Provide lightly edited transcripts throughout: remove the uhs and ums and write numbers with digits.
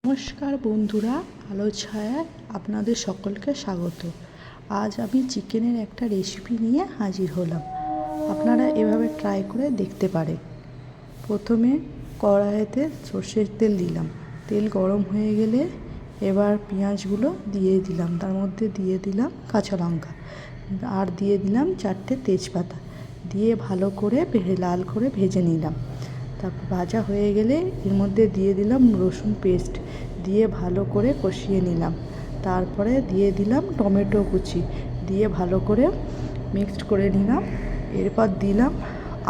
নমস্কার বন্ধুরা, আলো ছায়ায় আপনাদের সকলকে স্বাগত। আজ আমি চিকেনের একটা রেসিপি নিয়ে হাজির হলাম। আপনারা এভাবে ট্রাই করে দেখতে পারেন। প্রথমে কড়াইতে সর্ষের তেল দিলাম। তেল গরম হয়ে গেলে এবার পেঁয়াজগুলো দিয়ে দিলাম, তার মধ্যে দিয়ে দিলাম কাঁচা লঙ্কা আর দিয়ে দিলাম 4টে তেজপাতা, দিয়ে ভালো করে লাল করে ভেজে নিলাম। তারপর ভাজা হয়ে গেলে এর মধ্যে দিয়ে দিলাম রসুন পেস্ট, দিয়ে ভালো করে কষিয়ে নিলাম। তারপরে দিয়ে দিলাম টমেটো কুচি, দিয়ে ভালো করে মিক্সড করে নিলাম। এরপর দিলাম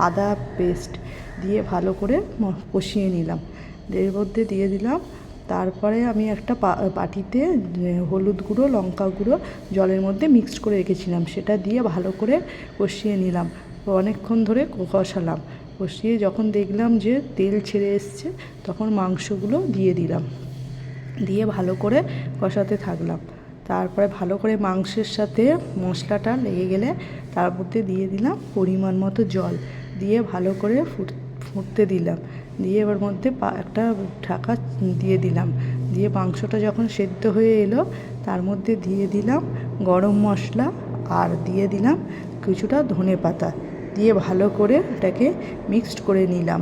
আদা পেস্ট, দিয়ে ভালো করে কষিয়ে নিলাম। এর মধ্যে দিয়ে দিলাম, তারপরে আমি একটা বাটিতে হলুদ গুঁড়ো লঙ্কা গুঁড়ো জলের মধ্যে মিক্সড করে রেখেছিলাম, সেটা দিয়ে ভালো করে কষিয়ে নিলাম। অনেকক্ষণ ধরে কষালাম। কষিয়ে যখন দেখলাম যে তেল ছেড়ে এসছে, তখন মাংসগুলো দিয়ে দিলাম, দিয়ে ভালো করে কষাতে থাকলাম। তারপরে ভালো করে মাংসের সাথে মশলাটা লেগে গেলে তার মধ্যে দিয়ে দিলাম পরিমাণ মতো জল, দিয়ে ভালো করে ফুটতে দিলাম। দিয়ে এবার মধ্যে একটা ঢাকা দিয়ে দিলাম। দিয়ে মাংসটা যখন সেদ্ধ হয়ে এলো, তার মধ্যে দিয়ে দিলাম গরম মশলা আর দিয়ে দিলাম কিছুটা ধনেপাতা, দিয়ে ভালো করে এটাকে মিক্সড করে নিলাম।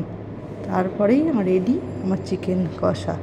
তারপরেই রেডি আমার চিকেন কষা।